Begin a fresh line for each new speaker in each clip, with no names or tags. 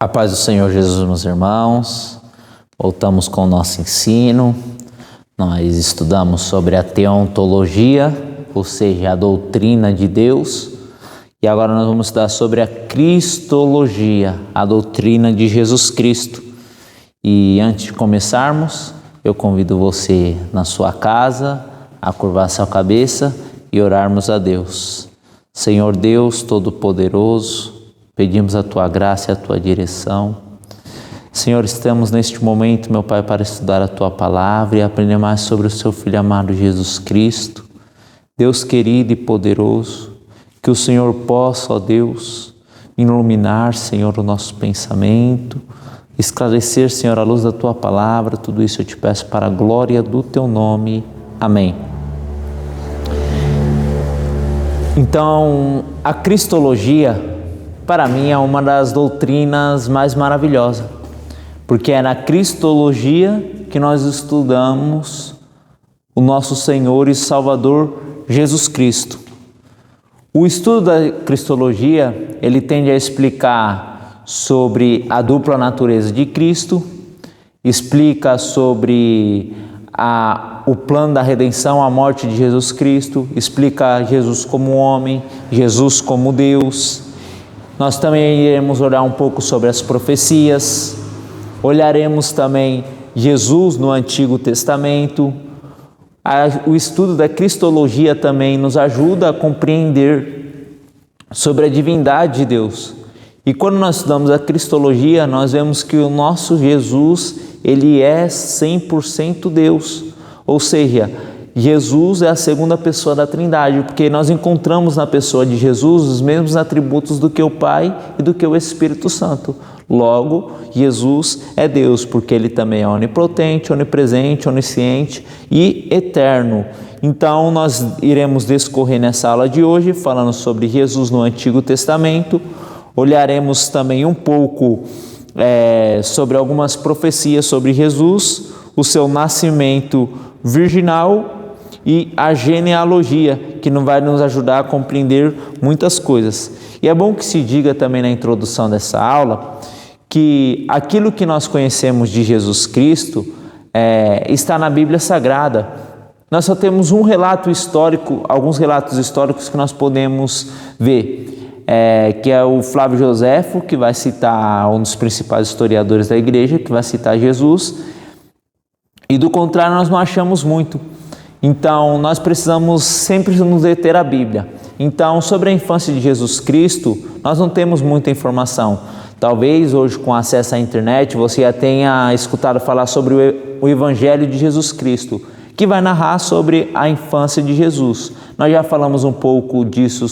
A paz do Senhor Jesus, meus irmãos. Voltamos com o nosso ensino. Nós estudamos sobre a teontologia, ou seja, a doutrina de Deus. E agora nós vamos estudar sobre a cristologia, a doutrina de Jesus Cristo. E antes de começarmos, eu convido você na sua casa a curvar sua cabeça e orarmos a Deus. Senhor Deus Todo-Poderoso, pedimos a Tua graça e a Tua direção. Senhor, estamos neste momento, meu Pai, para estudar a Tua palavra e aprender mais sobre o Seu Filho amado Jesus Cristo. Deus querido e poderoso, que o Senhor possa, ó Deus, iluminar, Senhor, o nosso pensamento, esclarecer, Senhor, a luz da Tua palavra. Tudo isso eu te peço para a glória do Teu nome. Amém. Então, a cristologia, para mim, é uma das doutrinas mais maravilhosas, porque é na cristologia que nós estudamos o nosso Senhor e Salvador Jesus Cristo. O estudo da cristologia, ele tende a explicar sobre a dupla natureza de Cristo, explica sobre o plano da redenção, a morte de Jesus Cristo, explica Jesus como homem, Jesus como Deus. Nós também iremos olhar um pouco sobre as profecias, olharemos também Jesus no Antigo Testamento. O estudo da cristologia também nos ajuda a compreender sobre a divindade de Deus. E quando nós estudamos a cristologia, nós vemos que o nosso Jesus, ele é 100% Deus. Ou seja, Jesus é a segunda pessoa da Trindade, porque nós encontramos na pessoa de Jesus os mesmos atributos do que o Pai e do que o Espírito Santo. Logo, Jesus é Deus, porque Ele também é onipotente, onipresente, onisciente e eterno. Então, nós iremos discorrer nessa aula de hoje, falando sobre Jesus no Antigo Testamento. Olharemos também um pouco sobre algumas profecias sobre Jesus, o seu nascimento virginal e a genealogia, que não vai nos ajudar a compreender muitas coisas. E é bom que se diga também na introdução dessa aula que aquilo que nós conhecemos de Jesus Cristo está na Bíblia Sagrada. Nós só temos um relato histórico, alguns relatos históricos que nós podemos ver, que é o Flávio Joséfo, que vai citar um dos principais historiadores da igreja, que vai citar Jesus, e do contrário nós não achamos muito. Então, nós precisamos sempre nos deter à Bíblia. Então, sobre a infância de Jesus Cristo, nós não temos muita informação. Talvez hoje, com acesso à internet, você já tenha escutado falar sobre o Evangelho de Jesus Cristo, que vai narrar sobre a infância de Jesus. Nós já falamos um pouco disso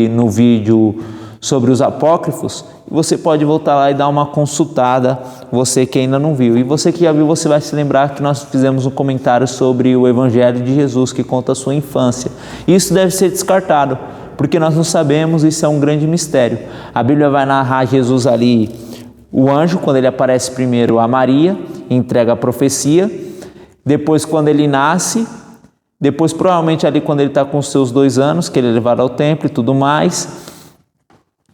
no vídeo sobre os apócrifos. Você pode voltar lá e dar uma consultada, você que ainda não viu. E você que já viu, você vai se lembrar que nós fizemos um comentário sobre o Evangelho de Jesus, que conta a sua infância. Isso deve ser descartado, porque nós não sabemos, isso é um grande mistério. A Bíblia vai narrar Jesus ali, o anjo, quando ele aparece primeiro a Maria, entrega a profecia. Depois, quando ele nasce, depois provavelmente ali quando ele está com os seus 2 anos, que ele é levado ao templo e tudo mais.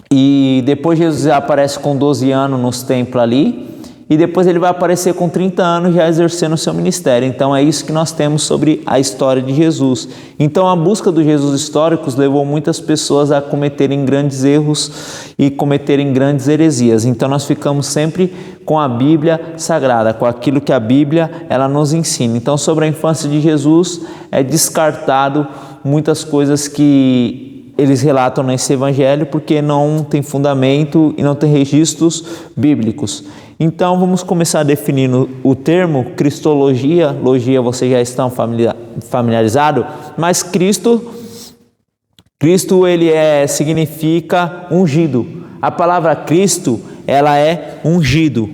E depois Jesus aparece com 12 anos nos templos ali, e depois ele vai aparecer com 30 anos já exercendo o seu ministério. Então é isso que nós temos sobre a história de Jesus. Então a busca dos Jesus históricos levou muitas pessoas a cometerem grandes erros e cometerem grandes heresias. Então nós ficamos sempre com a Bíblia Sagrada, com aquilo que a Bíblia ela nos ensina. Então sobre a infância de Jesus é descartado muitas coisas que eles relatam nesse evangelho, porque não tem fundamento e não tem registros bíblicos. Então vamos começar definindo o termo cristologia. Logia vocês já estão familiarizados, mas Cristo ele significa ungido. A palavra Cristo, ela é ungido.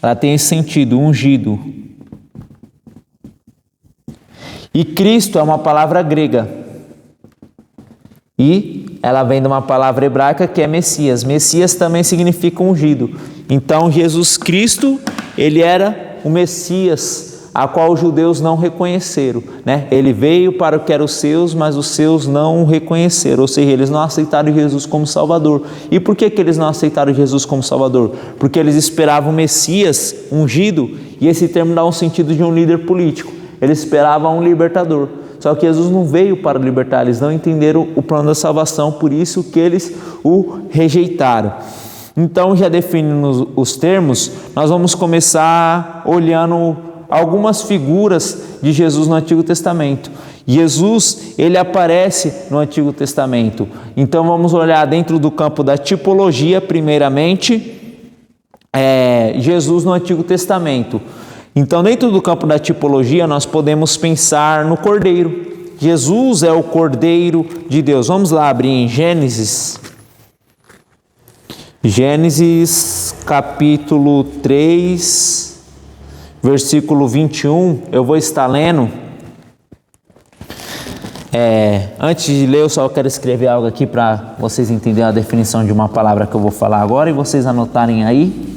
Ela tem esse sentido, ungido. E Cristo é uma palavra grega. E ela vem de uma palavra hebraica que é Messias. Messias também significa ungido. Então, Jesus Cristo, ele era o Messias, a qual os judeus não reconheceram, né? Ele veio para o que eram os seus, mas os seus não o reconheceram, ou seja, eles não aceitaram Jesus como Salvador. E por que eles não aceitaram Jesus como Salvador? Porque eles esperavam o Messias ungido, e esse termo dá um sentido de um líder político. Eles esperavam um libertador. Só que Jesus não veio para libertar, eles não entenderam o plano da salvação, por isso que eles o rejeitaram. Então, já definindo os termos, nós vamos começar olhando algumas figuras de Jesus no Antigo Testamento. Jesus, ele aparece no Antigo Testamento. Então, vamos olhar dentro do campo da tipologia, primeiramente, Jesus no Antigo Testamento. Então, dentro do campo da tipologia, nós podemos pensar no Cordeiro. Jesus é o Cordeiro de Deus. Vamos lá abrir em Gênesis capítulo 3, versículo 21. Eu vou estar lendo. Antes de ler, eu só quero escrever algo aqui para vocês entenderem a definição de uma palavra que eu vou falar agora e vocês anotarem aí.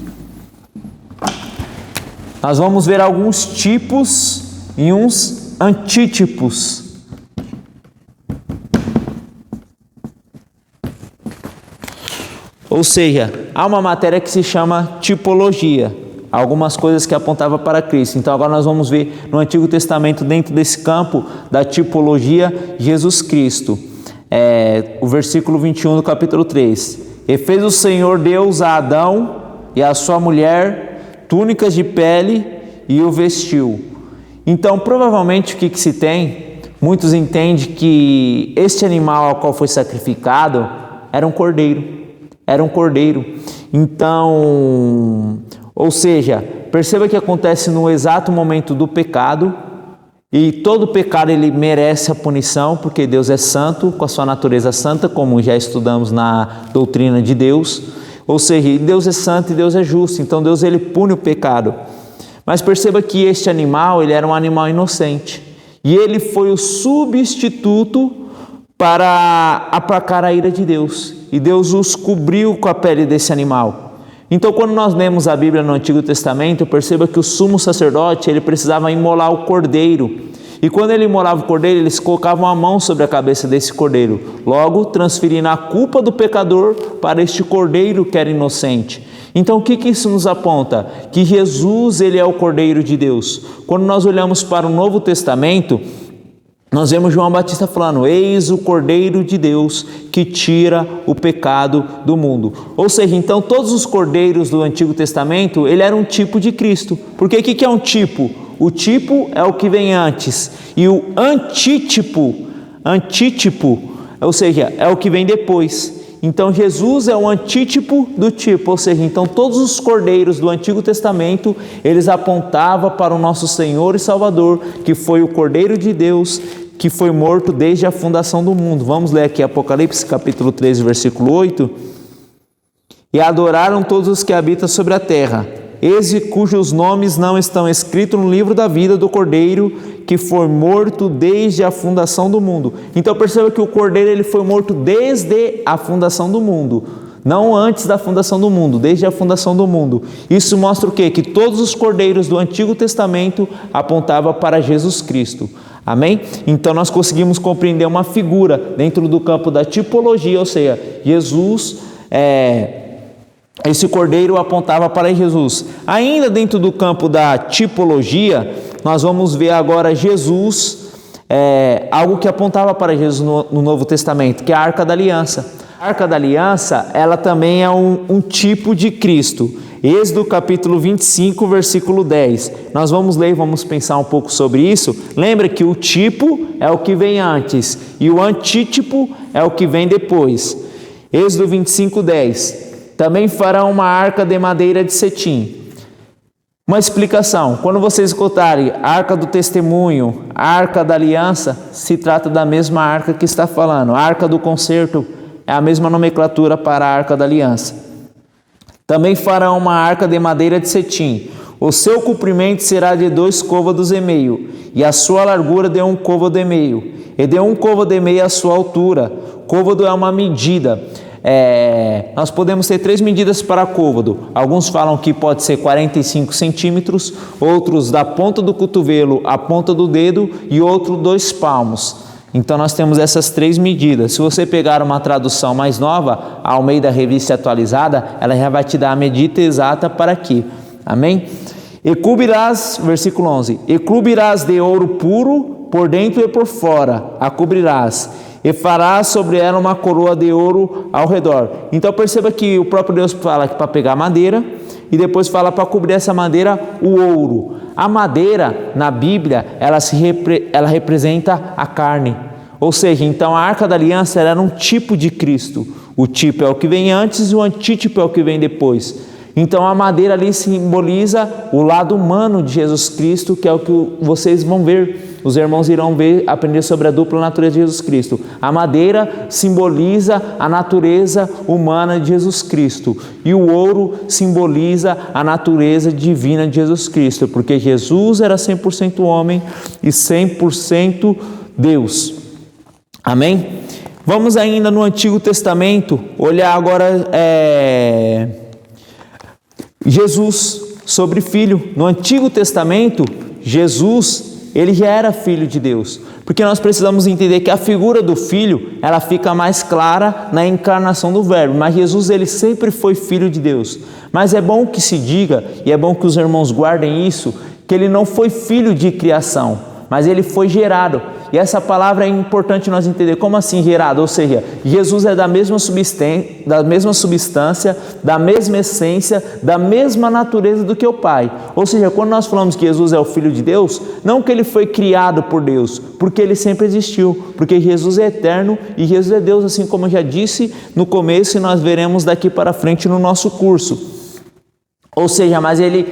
Nós vamos ver alguns tipos e uns antítipos. Ou seja, há uma matéria que se chama tipologia, algumas coisas que apontavam para Cristo. Então agora nós vamos ver no Antigo Testamento, dentro desse campo da tipologia, Jesus Cristo. O versículo 21 do capítulo 3. E fez o Senhor Deus a Adão e a sua mulher túnicas de pele e o vestiu. Então, provavelmente, o que se tem? Muitos entendem que este animal ao qual foi sacrificado era um cordeiro. Era um cordeiro. Então, ou seja, perceba que acontece no exato momento do pecado, e todo pecado ele merece a punição, porque Deus é santo, com a sua natureza santa, como já estudamos na doutrina de Deus. Ou seja, Deus é santo e Deus é justo, então Deus ele pune o pecado. Mas perceba que este animal, ele era um animal inocente. E ele foi o substituto para aplacar a ira de Deus. E Deus os cobriu com a pele desse animal. Então, quando nós lemos a Bíblia no Antigo Testamento, perceba que o sumo sacerdote, ele precisava imolar o cordeiro. E quando ele imolava o cordeiro, eles colocavam a mão sobre a cabeça desse cordeiro, logo transferindo a culpa do pecador para este cordeiro que era inocente. Então, o que isso nos aponta? Que Jesus, ele é o Cordeiro de Deus. Quando nós olhamos para o Novo Testamento, nós vemos João Batista falando: eis o Cordeiro de Deus que tira o pecado do mundo. Ou seja, então todos os cordeiros do Antigo Testamento, ele era um tipo de Cristo. Porque o que é um tipo? O tipo é o que vem antes. E o antítipo, ou seja, é o que vem depois. Então Jesus é o antítipo do tipo, ou seja, então todos os cordeiros do Antigo Testamento, eles apontavam para o nosso Senhor e Salvador, que foi o Cordeiro de Deus, que foi morto desde a fundação do mundo. Vamos ler aqui Apocalipse capítulo 13, versículo 8. E adoraram todos os que habitam sobre a terra, esse cujos nomes não estão escritos no livro da vida do Cordeiro, que foi morto desde a fundação do mundo. Então perceba que o Cordeiro ele foi morto desde a fundação do mundo, não antes da fundação do mundo, desde a fundação do mundo. Isso mostra o quê? Que todos os cordeiros do Antigo Testamento apontavam para Jesus Cristo. Amém? Então nós conseguimos compreender uma figura dentro do campo da tipologia, ou seja, Jesus esse cordeiro apontava para Jesus. Ainda dentro do campo da tipologia, nós vamos ver agora Jesus, algo que apontava para Jesus no Novo Testamento, que é a Arca da Aliança. A Arca da Aliança, ela também é um tipo de Cristo. Êxodo capítulo 25, versículo 10. Nós vamos ler e vamos pensar um pouco sobre isso. Lembra que o tipo é o que vem antes e o antítipo é o que vem depois. Êxodo 25, 10. Também farão uma arca de madeira de cetim. Uma explicação: quando vocês escutarem Arca do Testemunho, Arca da Aliança, se trata da mesma arca que está falando. A Arca do Concerto é a mesma nomenclatura para a Arca da Aliança. Também farão uma arca de madeira de cetim. O seu comprimento será de 2 côvados e meio, e a sua largura de 1 côvado e meio, e de 1 côvado e meio a sua altura. Côvado é uma medida. Nós podemos ter 3 medidas para côvado. Alguns falam que pode ser 45 centímetros, outros da ponta do cotovelo à ponta do dedo e outro 2 palmos. Então nós temos essas 3 medidas. Se você pegar uma tradução mais nova, a Almeida Revista Atualizada, ela já vai te dar a medida exata para aqui. Amém? E cobrirás, versículo 11, e cobrirás de ouro puro por dentro e por fora, a cobrirás, e farás sobre ela uma coroa de ouro ao redor. Então perceba que o próprio Deus fala que para pegar madeira e depois fala para cobrir essa madeira o ouro. A madeira na Bíblia ela representa a carne, ou seja, então a Arca da Aliança era um tipo de Cristo. O tipo é o que vem antes e o antítipo é o que vem depois. Então a madeira ali simboliza o lado humano de Jesus Cristo, que é o que vocês vão ver. Os irmãos irão aprender sobre a dupla natureza de Jesus Cristo. A madeira simboliza a natureza humana de Jesus Cristo. E o ouro simboliza a natureza divina de Jesus Cristo, porque Jesus era 100% homem e 100% Deus. Amém? Vamos ainda no Antigo Testamento, olhar agora Jesus sobre filho. No Antigo Testamento, Jesus, ele já era filho de Deus, porque nós precisamos entender que a figura do filho, ela fica mais clara na encarnação do verbo, mas Jesus, ele sempre foi filho de Deus. Mas é bom que se diga, e é bom que os irmãos guardem isso, que ele não foi filho de criação, mas ele foi gerado. E essa palavra é importante nós entender. Como assim gerado? Ou seja, Jesus é da mesma substância, da mesma essência, da mesma natureza do que o Pai. Ou seja, quando nós falamos que Jesus é o Filho de Deus, não que ele foi criado por Deus, porque ele sempre existiu, porque Jesus é eterno e Jesus é Deus, assim como eu já disse no começo e nós veremos daqui para frente no nosso curso. Ou seja, mas ele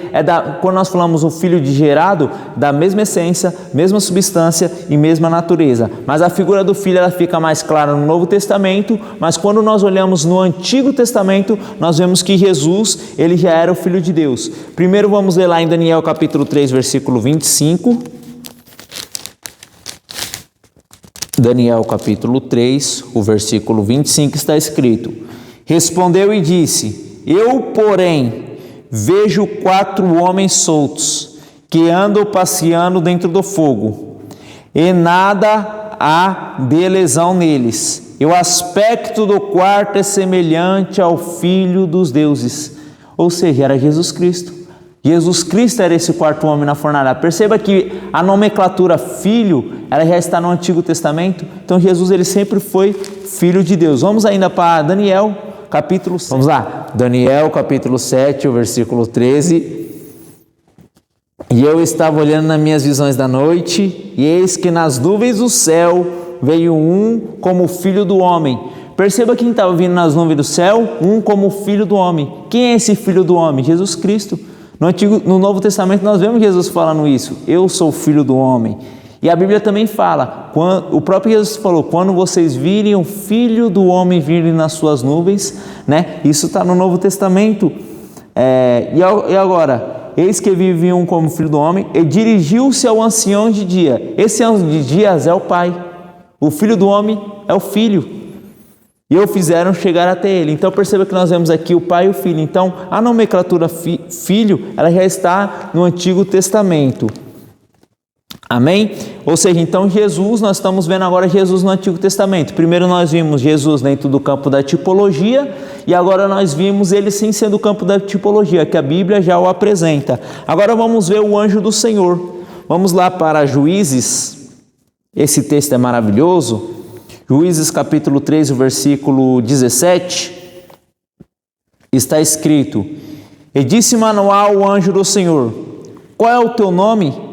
quando nós falamos o Filho de gerado, da mesma essência, mesma substância e mesma natureza. Mas a figura do Filho ela fica mais clara no Novo Testamento, mas quando nós olhamos no Antigo Testamento, nós vemos que Jesus, ele já era o Filho de Deus. Primeiro vamos ler lá em Daniel capítulo 3, versículo 25. Daniel capítulo 3, o versículo 25 está escrito: Respondeu e disse: Eu, porém, vejo 4 homens soltos, que andam passeando dentro do fogo, e nada há de lesão neles. E o aspecto do quarto é semelhante ao Filho dos deuses. Ou seja, era Jesus Cristo. Jesus Cristo era esse 4º homem na fornalha. Perceba que a nomenclatura filho, ela já está no Antigo Testamento. Então Jesus, ele sempre foi Filho de Deus. Vamos ainda para Daniel capítulo 7. Vamos lá, Daniel capítulo 7, o versículo 13. E eu estava olhando nas minhas visões da noite, e eis que nas nuvens do céu veio um como filho do homem. Perceba quem estava vindo nas nuvens do céu, um como filho do homem. Quem é esse filho do homem? Jesus Cristo. No Novo Testamento nós vemos Jesus falando isso: eu sou o filho do homem. E a Bíblia também fala, o próprio Jesus falou, quando vocês virem o Filho do Homem vir nas suas nuvens, né? Isso está no Novo Testamento. E agora, eis que vive um como Filho do Homem, e dirigiu-se ao ancião de dia. Esse ancião de dias é o Pai. O Filho do Homem é o Filho. E o fizeram chegar até ele. Então perceba que nós vemos aqui o Pai e o Filho. Então a nomenclatura Filho, ela já está no Antigo Testamento. Amém? Ou seja, então Jesus, nós estamos vendo agora Jesus no Antigo Testamento. Primeiro nós vimos Jesus dentro do campo da tipologia, e agora nós vimos ele sem ser do campo da tipologia, que a Bíblia já o apresenta. Agora vamos ver o anjo do Senhor. Vamos lá para Juízes, esse texto é maravilhoso. Juízes capítulo 3, o versículo 17, está escrito: E disse Manoá o anjo do Senhor: Qual é o teu nome?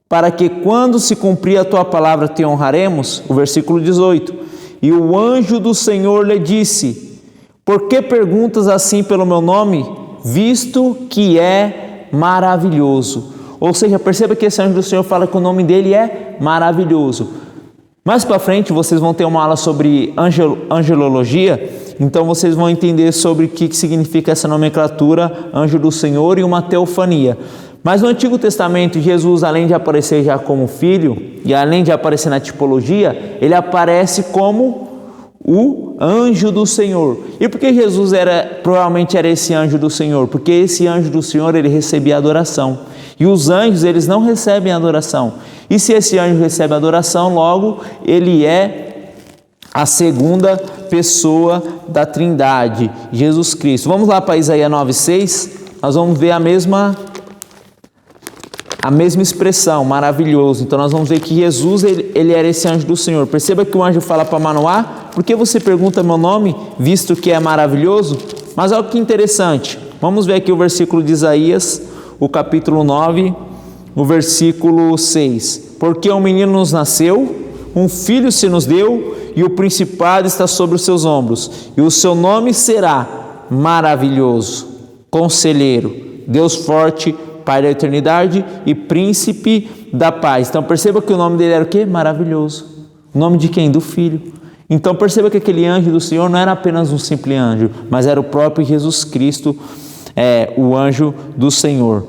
Para que quando se cumprir a tua palavra te honraremos. O versículo 18. E o anjo do Senhor lhe disse: Por que perguntas assim pelo meu nome, visto que é maravilhoso? Ou seja, perceba que esse anjo do Senhor fala que o nome dele é maravilhoso. Mais para frente vocês vão ter uma aula sobre angelologia, então vocês vão entender sobre o que significa essa nomenclatura, anjo do Senhor e uma teofania. Mas no Antigo Testamento, Jesus, além de aparecer já como filho, e além de aparecer na tipologia, ele aparece como o anjo do Senhor. E por que Jesus provavelmente era esse anjo do Senhor? Porque esse anjo do Senhor, ele recebia adoração. E os anjos, eles não recebem adoração. E se esse anjo recebe adoração, logo ele é a segunda pessoa da Trindade, Jesus Cristo. Vamos lá para Isaías 9:6. Nós vamos ver a mesma expressão, maravilhoso. Então nós vamos ver que Jesus, ele era esse anjo do Senhor. Perceba que o anjo fala para Manoá: por que você pergunta meu nome, visto que é maravilhoso? Mas olha que interessante, vamos ver aqui o versículo de Isaías, o capítulo 9, o versículo 6. Porque um menino nos nasceu, um filho se nos deu, e o principado está sobre os seus ombros, e o seu nome será Maravilhoso, Conselheiro, Deus Forte, Pai da Eternidade e Príncipe da Paz. Então perceba que o nome dele era o quê? Maravilhoso. O nome de quem? Do Filho. Então perceba que aquele anjo do Senhor não era apenas um simples anjo, mas era o próprio Jesus Cristo, o anjo do Senhor.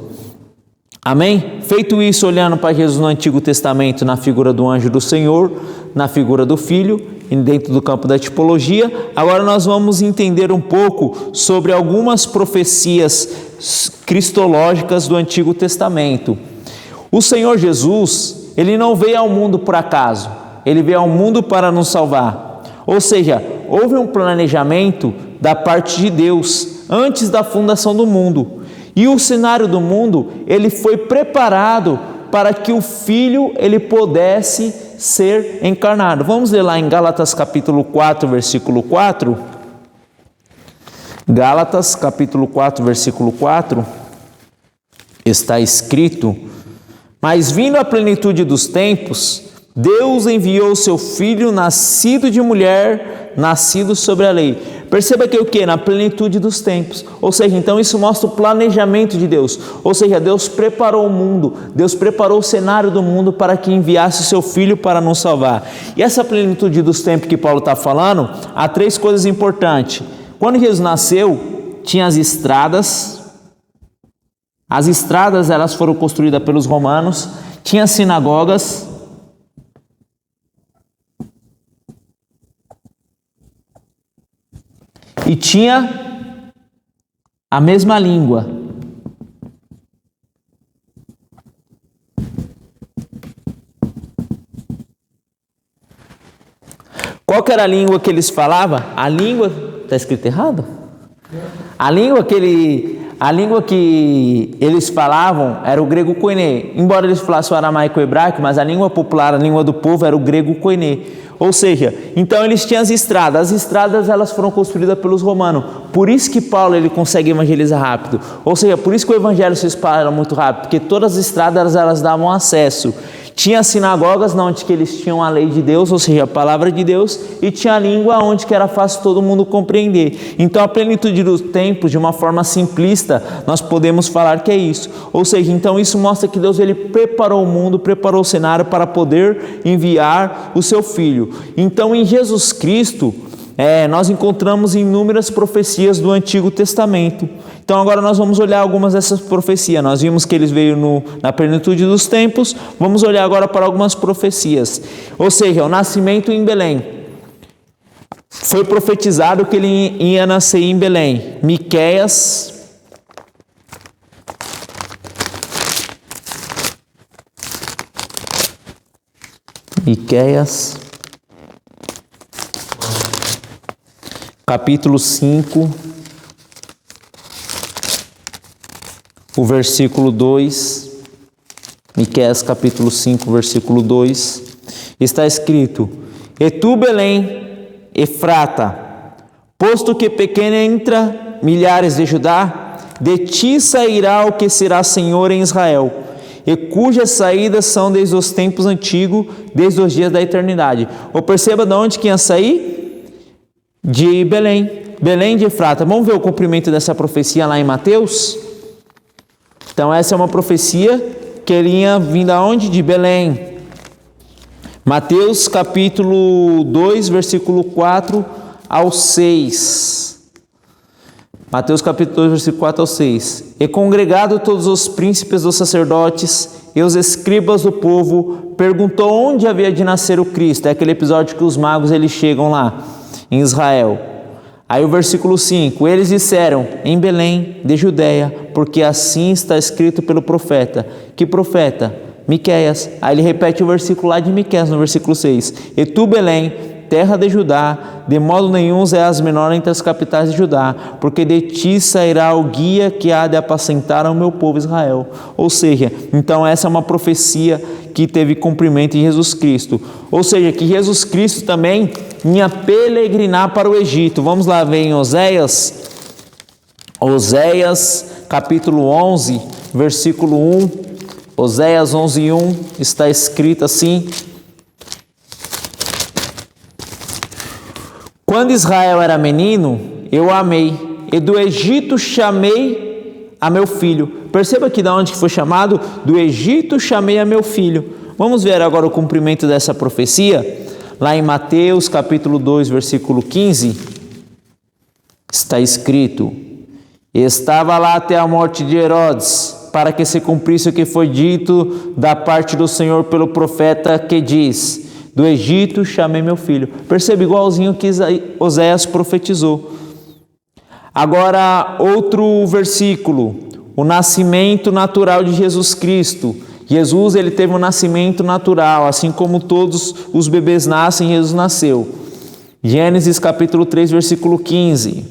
Amém? Feito isso, olhando para Jesus no Antigo Testamento, na figura do anjo do Senhor, na figura do Filho, e dentro do campo da tipologia, agora nós vamos entender um pouco sobre algumas profecias cristológicas do Antigo Testamento. O Senhor Jesus, ele não veio ao mundo por acaso, ele veio ao mundo para nos salvar. Ou seja, houve um planejamento da parte de Deus antes da fundação do mundo. E o cenário do mundo, ele foi preparado para que o Filho, ele pudesse ser encarnado. Vamos ler lá em Gálatas capítulo 4, versículo 4. Gálatas capítulo 4, versículo 4. Está escrito: mas vindo a plenitude dos tempos, Deus enviou o seu Filho, nascido de mulher, nascido sobre a lei. Perceba que o que? Na plenitude dos tempos. Ou seja, então isso mostra o planejamento de Deus. Ou seja, Deus preparou o mundo, Deus preparou o cenário do mundo para que enviasse o seu Filho para nos salvar. E essa plenitude dos tempos que Paulo está falando, há três coisas importantes. Quando Jesus nasceu, tinha as estradas. As estradas, elas foram construídas pelos romanos. Tinha sinagogas. E tinha a mesma língua. Qual que era a língua que eles falavam? A língua... Está escrito errado? A língua que eles falavam era o grego koiné. Embora eles falassem o aramaico hebraico, mas a língua popular, a língua do povo era o grego koiné. Ou seja, então eles tinham as estradas. As estradas, elas foram construídas pelos romanos. Por isso que Paulo, ele consegue evangelizar rápido. Ou seja, por isso que o evangelho se espalha muito rápido, porque todas as estradas, elas davam acesso. Tinha sinagogas onde que eles tinham a lei de Deus, ou seja, a palavra de Deus, e tinha a língua onde que era fácil todo mundo compreender. Então a plenitude dos tempos, de uma forma simplista, nós podemos falar que é isso. Ou seja, então isso mostra que Deus, ele preparou o mundo, preparou o cenário para poder enviar o seu Filho. Então em Jesus Cristo, nós encontramos inúmeras profecias do Antigo Testamento. Então agora nós vamos olhar algumas dessas profecias. Nós vimos que eles veio na plenitude dos tempos. Vamos olhar agora para algumas profecias. Ou seja, o nascimento em Belém. Foi profetizado que ele ia nascer em Belém. Miqueias capítulo 5, o versículo 2, Miqueias capítulo 5, versículo 2, está escrito: E tu, Belém, Efrata, posto que pequena entra milhares de Judá, de ti sairá o que será Senhor em Israel, e cujas saídas são desde os tempos antigos, desde os dias da eternidade. Ou perceba de onde que ia sair? De Belém, Belém de Efrata. Vamos ver o cumprimento dessa profecia lá em Mateus? Então essa é uma profecia que ele ia vindo aonde? De Belém. Mateus capítulo 2, versículo 4 ao 6. Mateus capítulo 2, versículo 4 ao 6. E congregado todos os príncipes dos sacerdotes e os escribas do povo, perguntou onde havia de nascer o Cristo. É aquele episódio que os magos eles chegam lá. em Israel. Aí o versículo 5, eles disseram, em Belém de Judeia, porque assim está escrito pelo profeta. Que profeta? Miqueias. Aí ele repete o versículo lá de Miqueias, no versículo 6. E tu, Belém, terra de Judá, de modo nenhum serás menor entre as capitais de Judá, porque de ti sairá o guia que há de apacentar ao meu povo Israel. Ou seja, então essa é uma profecia que teve cumprimento em Jesus Cristo. Ou seja, que Jesus Cristo também ia peregrinar para o Egito. Vamos lá ver em Oséias, capítulo 11, versículo 1. Oséias 11, 1, está escrito assim: quando Israel era menino, eu o amei, e do Egito chamei a meu filho. Perceba que de onde foi chamado? Do Egito chamei a meu filho. Vamos ver agora o cumprimento dessa profecia. Lá em Mateus capítulo 2, versículo 15, está escrito: estava lá até a morte de Herodes, para que se cumprisse o que foi dito da parte do Senhor pelo profeta, que diz: do Egito chamei meu filho. Percebe, igualzinho que Oséias profetizou. Agora, outro versículo, o nascimento natural de Jesus Cristo. Jesus, ele teve um nascimento natural, assim como todos os bebês nascem, Jesus nasceu. Gênesis capítulo 3, versículo 15.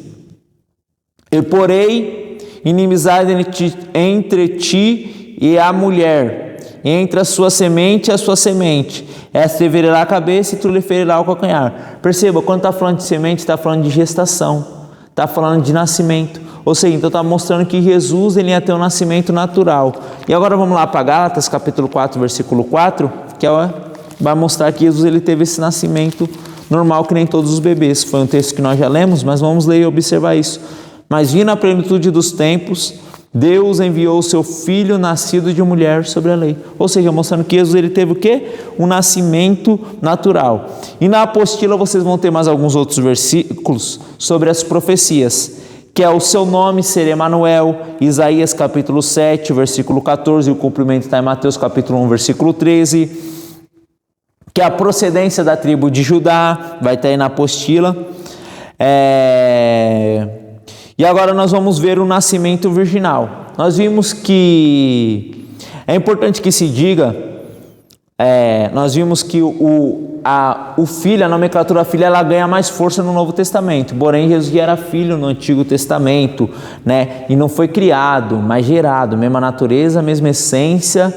Eu porei inimizade entre ti e a mulher, entre a sua semente e a sua semente. Esta te ferirá a cabeça e tu lhe ferirá o calcanhar. Perceba, quando está falando de semente, está falando de gestação, está falando de nascimento. Ou seja, então está mostrando que Jesus ele ia ter um nascimento natural. E agora vamos lá para Gálatas, capítulo 4, versículo 4, que vai mostrar que Jesus ele teve esse nascimento normal que nem todos os bebês. Foi um texto que nós já lemos, mas vamos ler e observar isso. Mas vindo a plenitude dos tempos, Deus enviou o seu Filho nascido de mulher sobre a lei. Ou seja, mostrando que Jesus ele teve o quê? Um nascimento natural. E na apostila vocês vão ter mais alguns outros versículos sobre as profecias, que é o seu nome ser Emanuel, Isaías capítulo 7, versículo 14, e o cumprimento está em Mateus capítulo 1, versículo 13, que é a procedência da tribo de Judá, vai estar aí na apostila. E agora nós vamos ver o nascimento virginal. Nós vimos que é importante que se diga, nós vimos que o filho, a nomenclatura filho, ela ganha mais força no Novo Testamento. Porém, Jesus já era filho no Antigo Testamento, né? E não foi criado, mas gerado, mesma natureza, mesma essência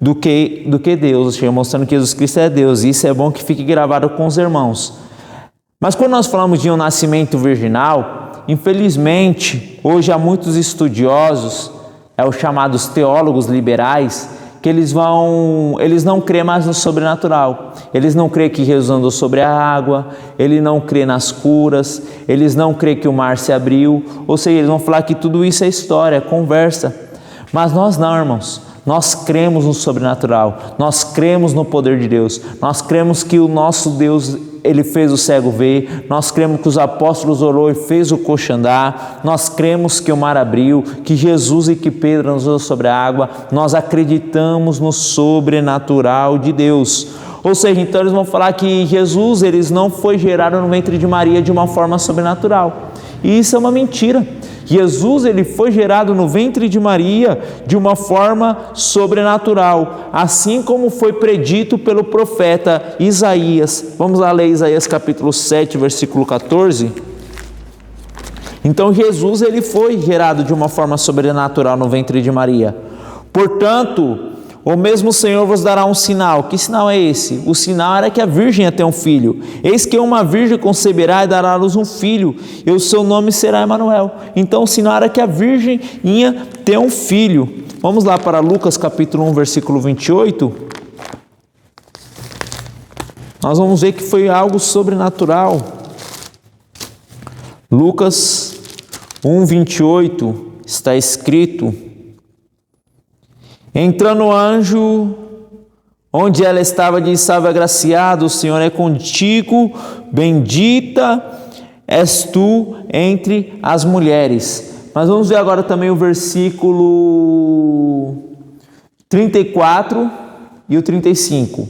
do que Deus, ou seja, mostrando que Jesus Cristo é Deus. E isso é bom que fique gravado com os irmãos. Mas quando nós falamos de um nascimento virginal, infelizmente, hoje há muitos estudiosos, os chamados teólogos liberais, que eles não creem mais no sobrenatural. Eles não creem que Jesus andou sobre a água, ele não crê nas curas, eles não creem que o mar se abriu, ou seja, eles vão falar que tudo isso é história, é conversa. Mas nós não, irmãos. Nós cremos no sobrenatural, nós cremos no poder de Deus, nós cremos que o nosso Deus, ele fez o cego ver, nós cremos que os apóstolos orou e fez o coxo andar, nós cremos que o mar abriu, que Jesus e que Pedro andou sobre a água, nós acreditamos no sobrenatural de Deus. Ou seja, então eles vão falar que Jesus, eles não foi gerado no ventre de Maria de uma forma sobrenatural. E isso é uma mentira. Jesus ele foi gerado no ventre de Maria de uma forma sobrenatural, assim como foi predito pelo profeta Isaías. Vamos lá ler Isaías capítulo 7, versículo 14. Então Jesus ele foi gerado de uma forma sobrenatural no ventre de Maria. Portanto, o mesmo Senhor vos dará um sinal. Que sinal é esse? O sinal era que a virgem ia ter um filho. Eis que uma virgem conceberá e dará à luz um filho, e o seu nome será Emanuel. Então o sinal era que a virgem ia ter um filho. Vamos lá para Lucas capítulo 1, versículo 28. Nós vamos ver que foi algo sobrenatural. Lucas 1, 28, está escrito: entrando o anjo, onde ela estava, disse: salve agraciado, o Senhor é contigo, bendita és tu entre as mulheres. Mas vamos ver agora também o versículo 34 e o 35.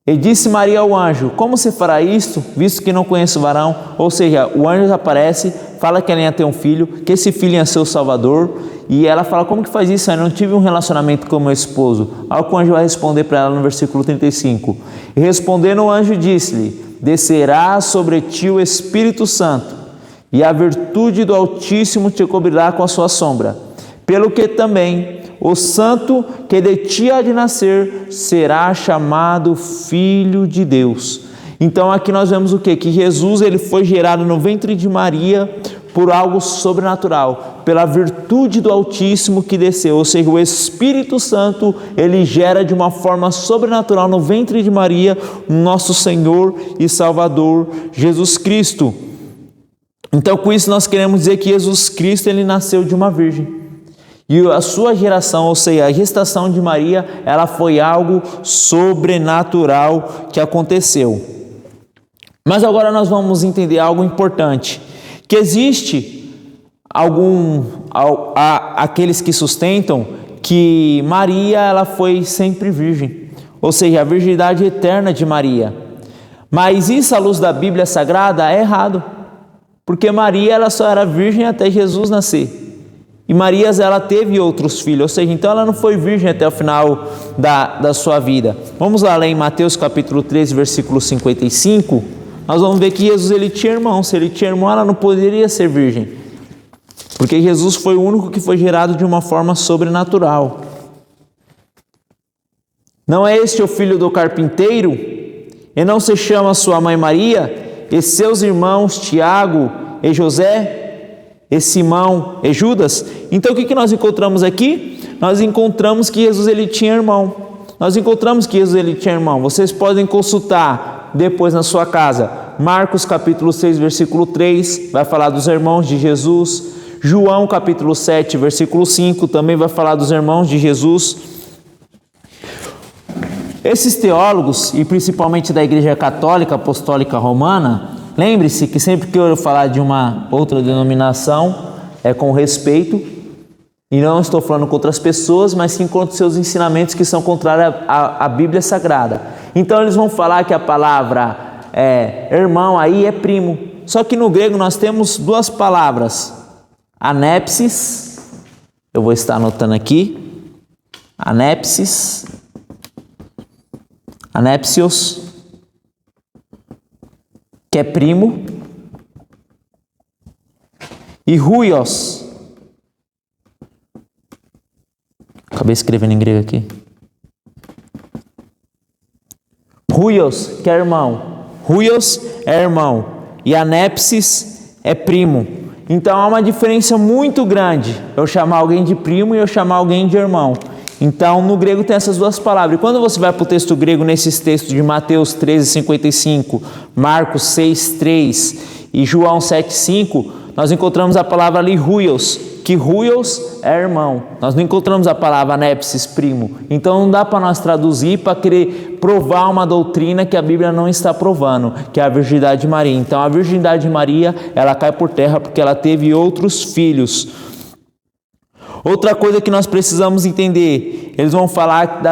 E disse Maria ao anjo: como se fará isto, visto que não conheço varão? Ou seja, o anjo aparece, fala que ela ia ter um filho, que esse filho ia ser o Salvador, e ela fala: como que faz isso? Eu não tive um relacionamento com meu esposo. Ao que o anjo vai responder para ela no versículo 35. E respondendo o anjo disse-lhe: descerá sobre ti o Espírito Santo, e a virtude do Altíssimo te cobrirá com a sua sombra. Pelo que também o santo que de ti há de nascer será chamado Filho de Deus. Então aqui nós vemos o quê? Que Jesus ele foi gerado no ventre de Maria por algo sobrenatural, pela virtude do Altíssimo que desceu, ou seja, o Espírito Santo ele gera de uma forma sobrenatural no ventre de Maria nosso Senhor e Salvador Jesus Cristo. Então com isso nós queremos dizer que Jesus Cristo ele nasceu de uma virgem. E a sua geração, ou seja, a gestação de Maria, ela foi algo sobrenatural que aconteceu. Mas agora nós vamos entender algo importante, que existe aqueles que sustentam que Maria ela foi sempre virgem, ou seja, a virgindade eterna de Maria. Mas isso à luz da Bíblia Sagrada é errado, porque Maria ela só era virgem até Jesus nascer. E Maria, ela teve outros filhos, ou seja, então ela não foi virgem até o final da sua vida. Vamos lá ler em Mateus capítulo 13, versículo 55. Nós vamos ver que Jesus ele tinha irmão. Se ele tinha irmão, ela não poderia ser virgem. Porque Jesus foi o único que foi gerado de uma forma sobrenatural. Não é este o filho do carpinteiro? E não se chama sua mãe Maria? E seus irmãos Tiago e José? E Simão e Judas? Então o que nós encontramos aqui? Nós encontramos que Jesus ele tinha irmão. Vocês podem consultar depois na sua casa. Marcos capítulo 6, versículo 3, vai falar dos irmãos de Jesus. João capítulo 7, versículo 5, também vai falar dos irmãos de Jesus. Esses teólogos, e principalmente da Igreja Católica Apostólica Romana, lembre-se que sempre que eu falar de uma outra denominação, é com respeito, e não estou falando contra as pessoas, mas sim contra seus ensinamentos que são contrários à Bíblia Sagrada. Então eles vão falar que a palavra irmão aí é primo. Só que no grego nós temos duas palavras, anepsis, eu vou estar anotando aqui, anepsis, anepsios, que é primo, e huios, acabei escrevendo em grego aqui, huios, que é irmão, huios é irmão, e anepsis é primo. Então há uma diferença muito grande eu chamar alguém de primo e eu chamar alguém de irmão. Então no grego tem essas duas palavras. E quando você vai para o texto grego, nesses textos de Mateus 13, 55, Marcos 6, 3 e João 7, 5, nós encontramos a palavra ali huios, que huios é irmão. Nós não encontramos a palavra anepsis, primo. Então não dá para nós traduzir para querer provar uma doutrina que a Bíblia não está provando, que é a virgindade de Maria. Então a virgindade de Maria, ela cai por terra porque ela teve outros filhos. Outra coisa que nós precisamos entender, eles vão falar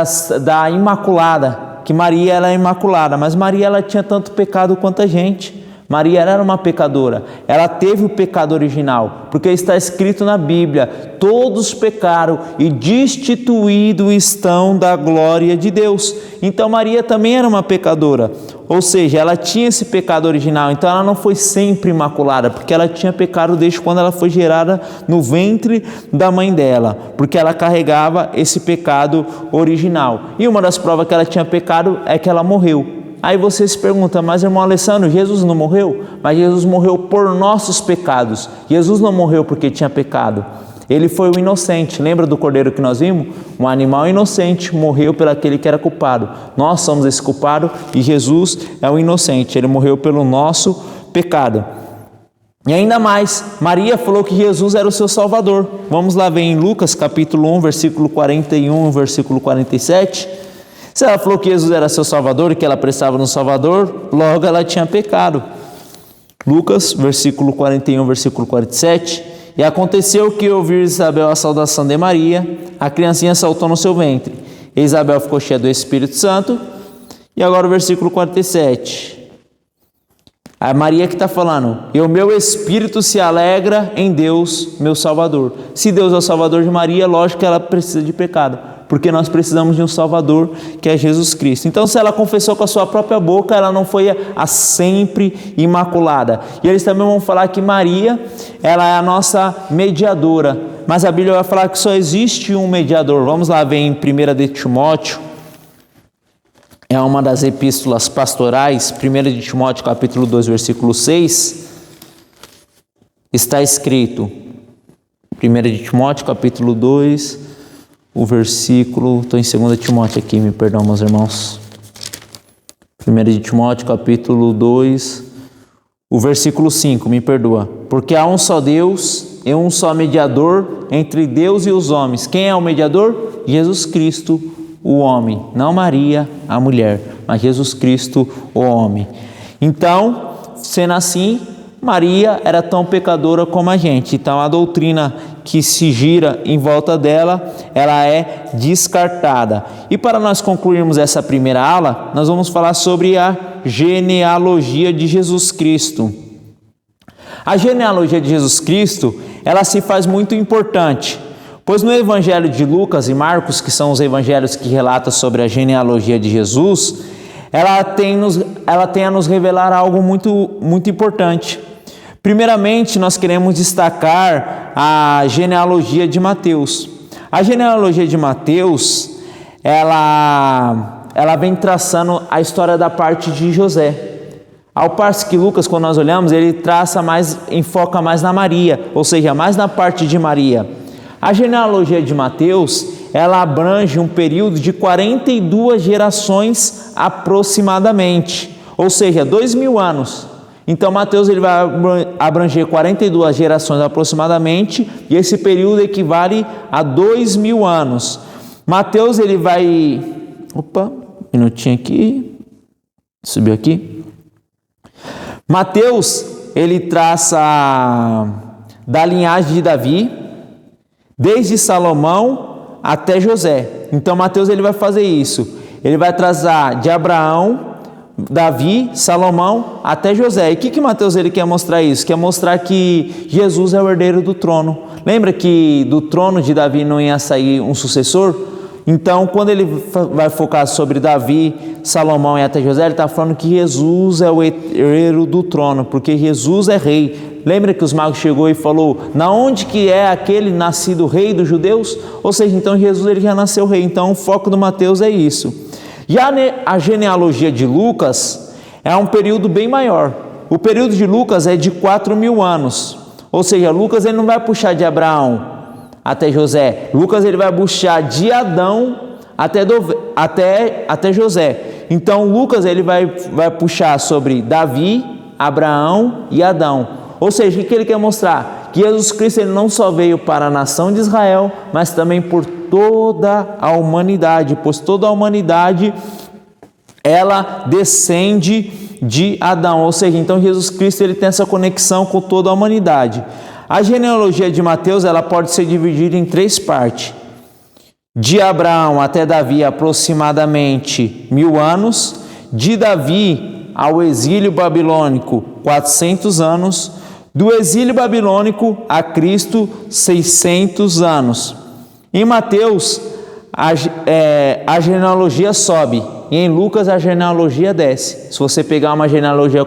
da Imaculada, que Maria ela é imaculada, mas Maria ela tinha tanto pecado quanto a gente. Maria era uma pecadora, ela teve o pecado original, porque está escrito na Bíblia, todos pecaram e destituídos estão da glória de Deus. Então Maria também era uma pecadora, ou seja, ela tinha esse pecado original, então ela não foi sempre imaculada, porque ela tinha pecado desde quando ela foi gerada no ventre da mãe dela, porque ela carregava esse pecado original. E uma das provas que ela tinha pecado é que ela morreu. Aí você se pergunta, mas irmão Alessandro, Jesus não morreu? Mas Jesus morreu por nossos pecados. Jesus não morreu porque tinha pecado. Ele foi o inocente. Lembra do cordeiro que nós vimos? Um animal inocente morreu por aquele que era culpado. Nós somos esse culpado e Jesus é o inocente. Ele morreu pelo nosso pecado. E ainda mais, Maria falou que Jesus era o seu Salvador. Vamos lá ver em Lucas capítulo 1, versículo 41, versículo 47. Se ela falou que Jesus era seu Salvador e que ela prestava no Salvador, logo ela tinha pecado. Lucas, versículo 41, versículo 47. E aconteceu que, ao ouvir Isabel a saudação de Maria, a criancinha saltou no seu ventre. E Isabel ficou cheia do Espírito Santo E agora o versículo 47. A Maria que está falando: e o meu espírito se alegra em Deus, meu Salvador. Se Deus é o Salvador de Maria, lógico que ela precisa de pecado, porque nós precisamos de um Salvador, que é Jesus Cristo. Então, se ela confessou com a sua própria boca, ela não foi a sempre imaculada. E eles também vão falar que Maria, ela é a nossa mediadora. Mas a Bíblia vai falar que só existe um mediador. Vamos lá ver em 1 de Timóteo. É uma das epístolas pastorais, 1 de Timóteo, capítulo 2, versículo 6. Está escrito, 1 de Timóteo, capítulo 2, o versículo, estou em 2 Timóteo aqui, me perdão, meus irmãos. 1 de Timóteo, capítulo 2, o versículo 5, me perdoa. Porque há um só Deus e um só mediador entre Deus e os homens. Quem é o mediador? Jesus Cristo, o homem. Não Maria, a mulher, mas Jesus Cristo, o homem. Então, sendo assim, Maria era tão pecadora como a gente. Então, a doutrina que se gira em volta dela, ela é descartada. E para nós concluirmos essa primeira aula, nós vamos falar sobre a genealogia de Jesus Cristo. A genealogia de Jesus Cristo, ela se faz muito importante, pois no Evangelho de Lucas e Marcos, que são os evangelhos que relatam sobre a genealogia de Jesus, ela tem a nos revelar algo muito importante. Primeiramente, nós queremos destacar a genealogia de Mateus. A genealogia de Mateus, ela vem traçando a história da parte de José. Ao passo que Lucas, quando nós olhamos, ele enfoca mais na Maria, ou seja, mais na parte de Maria. A genealogia de Mateus, ela abrange um período de 42 gerações aproximadamente, ou seja, 2.000 anos. Então, Mateus ele vai abranger 42 gerações aproximadamente, e esse período equivale a 2.000 anos. Mateus ele vai... Opa, um minutinho aqui. Subiu aqui. Mateus, ele traça da linhagem de Davi, desde Salomão até José. Então, Mateus ele vai fazer isso. Ele vai traçar de Abraão, Davi, Salomão até José. E o que Mateus ele quer mostrar isso? Quer mostrar que Jesus é o herdeiro do trono. Lembra que do trono de Davi não ia sair um sucessor? Então, quando ele vai focar sobre Davi, Salomão e até José, ele está falando que Jesus é o herdeiro do trono, porque Jesus é rei. Lembra que os magos chegou e falou, na onde que é aquele nascido rei dos judeus? Ou seja, então Jesus ele já nasceu rei. Então, o foco do Mateus é isso. E a genealogia de Lucas é um período bem maior. O período de Lucas é de 4.000 anos. Ou seja, Lucas ele não vai puxar de Abraão até José. Lucas ele vai puxar de Adão até José. Então, Lucas ele vai puxar sobre Davi, Abraão e Adão. Ou seja, o que ele quer mostrar? Que Jesus Cristo ele não só veio para a nação de Israel, mas também por toda a humanidade, pois toda a humanidade ela descende de Adão, ou seja, então Jesus Cristo ele tem essa conexão com toda a humanidade. A genealogia de Mateus ela pode ser dividida em 3 partes. De Abraão até Davi, aproximadamente 1.000 anos. De Davi ao exílio babilônico, 400 anos. Do exílio babilônico a Cristo, 600 anos. Em Mateus, a genealogia sobe, e em Lucas a genealogia desce. Se você pegar uma genealogia e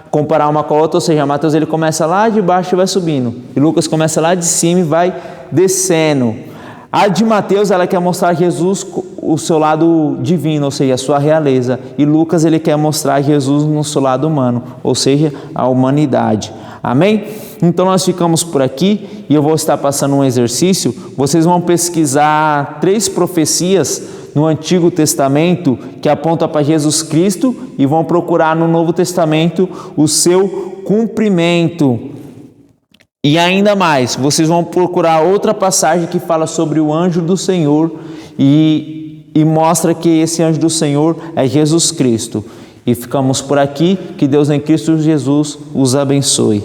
comparar uma com a outra, ou seja, Mateus ele começa lá de baixo e vai subindo, e Lucas começa lá de cima e vai descendo. A de Mateus ela quer mostrar Jesus o seu lado divino, ou seja, a sua realeza, e Lucas ele quer mostrar Jesus no seu lado humano, ou seja, a humanidade. Amém? Então nós ficamos por aqui e eu vou estar passando um exercício. Vocês vão pesquisar 3 profecias no Antigo Testamento que apontam para Jesus Cristo e vão procurar no Novo Testamento o seu cumprimento. E ainda mais, vocês vão procurar outra passagem que fala sobre o anjo do Senhor e mostra que esse anjo do Senhor é Jesus Cristo. E ficamos por aqui. Que Deus em Cristo Jesus os abençoe.